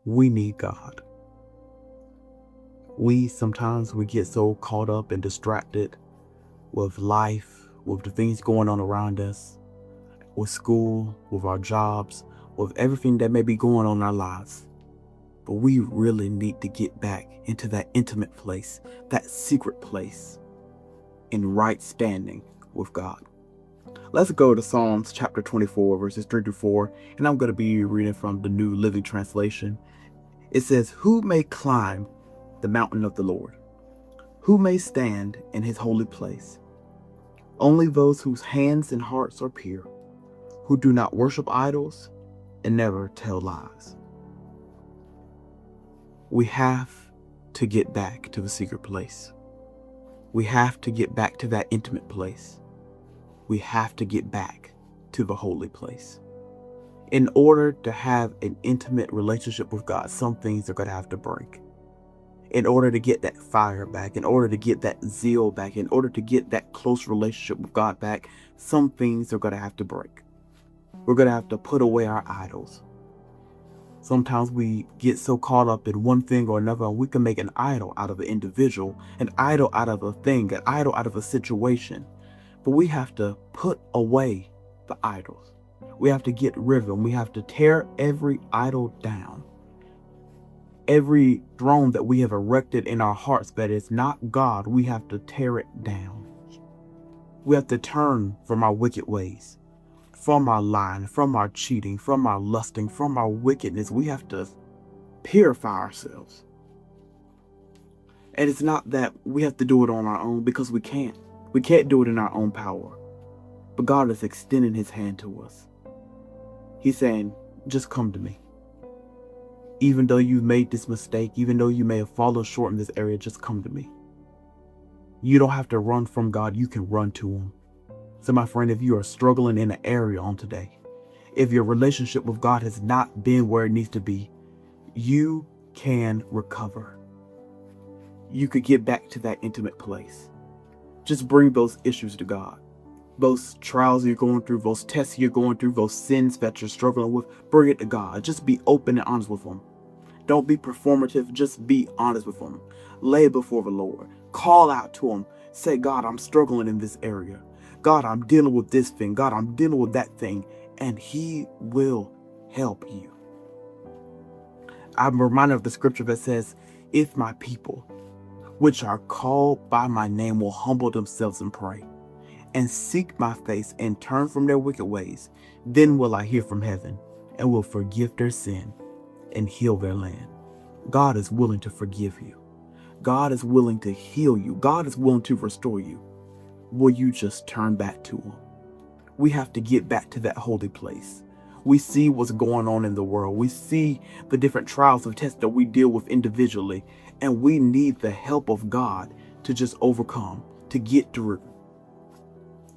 We need God. Sometimes we get so caught up and distracted with life, with the things going on around us, with school, with our jobs, with everything that may be going on in our lives. But we really need to get back into that intimate place, that secret place in right standing with God. Let's go to Psalms chapter 24, verses 3-4, and I'm going to be reading from the New Living Translation. It says, "Who may climb the mountain of the Lord? Who may stand in his holy place? Only those whose hands and hearts are pure, who do not worship idols and never tell lies." We have to get back to the secret place. We have to get back to that intimate place. We have to get back to the holy place. In order to have an intimate relationship with God, some things are going to have to break. In order to get that fire back, in order to get that zeal back, in order to get that close relationship with God back, some things are going to have to break. We're going to have to put away our idols. Sometimes we get so caught up in one thing or another, and we can make an idol out of an individual, an idol out of a thing, an idol out of a situation. But we have to put away the idols. We have to get rid of them. We have to tear every idol down. Every throne that we have erected in our hearts that is not God, we have to tear it down. We have to turn from our wicked ways, from our lying, from our cheating, from our lusting, from our wickedness. We have to purify ourselves. And it's not that we have to do it on our own, because we can't. We can't do it in our own power. But God is extending his hand to us. He's saying, just come to me. Even though you've made this mistake, even though you may have fallen short in this area, just come to me. You don't have to run from God. You can run to him. So my friend, if you are struggling in an area on today, if your relationship with God has not been where it needs to be, you can recover. You could get back to that intimate place. Just bring those issues to God. Those trials you're going through, those tests you're going through, those sins that you're struggling with, bring it to God. Just be open and honest with him. Don't be performative. Just be honest with him. Lay it before the Lord. Call out to him. Say, God, I'm struggling in this area. God, I'm dealing with this thing. God, I'm dealing with that thing. And he will help you. I'm reminded of the scripture that says, if my people, which are called by my name, will humble themselves and pray, and seek my face and turn from their wicked ways, then will I hear from heaven and will forgive their sin and heal their land. God is willing to forgive you. God is willing to heal you. God is willing to restore you. Will you just turn back to him? We have to get back to that holy place. We see what's going on in the world. We see the different trials and tests that we deal with individually, and we need the help of God to just overcome, to get through.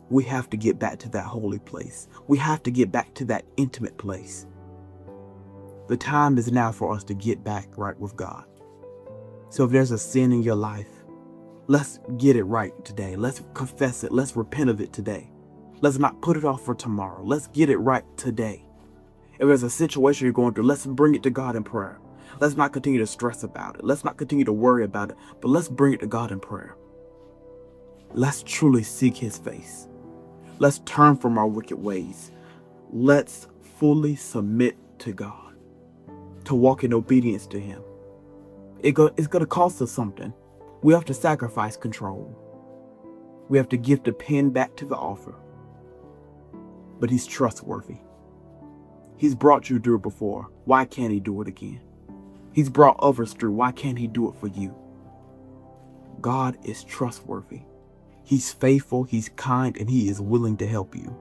We have to get back to that holy place. We have to get back to that intimate place. The time is now for us to get back right with God. So if there's a sin in your life, let's get it right today. Let's confess it. Let's repent of it today. Let's not put it off for tomorrow. Let's get it right today. If there's a situation you're going through, let's bring it to God in prayer. Let's not continue to stress about it. Let's not continue to worry about it, but let's bring it to God in prayer. Let's truly seek his face. Let's turn from our wicked ways. Let's fully submit to God, to walk in obedience to him. It's going to cost us something. We have to sacrifice control. We have to give the pen back to the author. But he's trustworthy. He's brought you through before. Why can't he do it again? He's brought others through. Why can't he do it for you? God is trustworthy. He's faithful, he's kind, and he is willing to help you.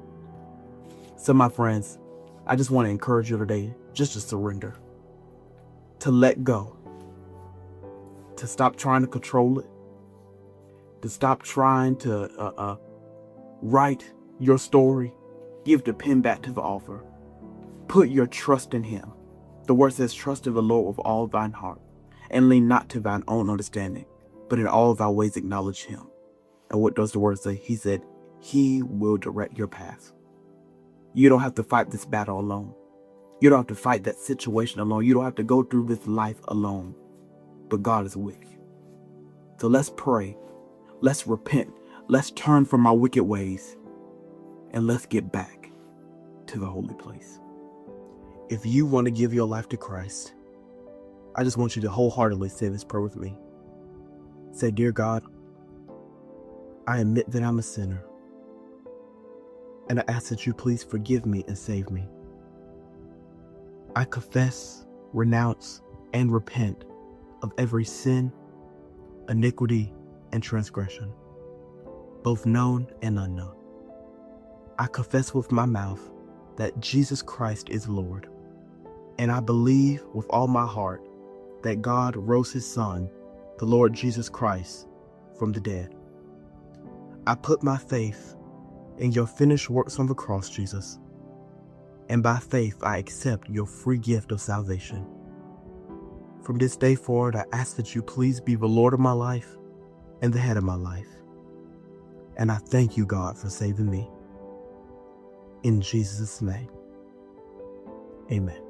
So my friends, I just want to encourage you today just to surrender, to let go, to stop trying to control it, to stop trying to write your story. Give the pen back to the author. Put your trust in him. The word says, trust in the Lord with all thine heart, and lean not to thine own understanding, but in all thy ways acknowledge him. And what does the word say? He said, he will direct your path. You don't have to fight this battle alone. You don't have to fight that situation alone. You don't have to go through this life alone. But God is with you. So let's pray. Let's repent. Let's turn from our wicked ways. And let's get back to the holy place. If you want to give your life to Christ, I just want you to wholeheartedly say this prayer with me. Say, dear God, I admit that I'm a sinner. And I ask that you please forgive me and save me. I confess, renounce, and repent of every sin, iniquity, and transgression, both known and unknown. I confess with my mouth that Jesus Christ is Lord, and I believe with all my heart that God rose his Son, the Lord Jesus Christ, from the dead. I put my faith in your finished works on the cross, Jesus, and by faith I accept your free gift of salvation. From this day forward, I ask that you please be the Lord of my life and the head of my life. And I thank you, God, for saving me. In Jesus' name, amen.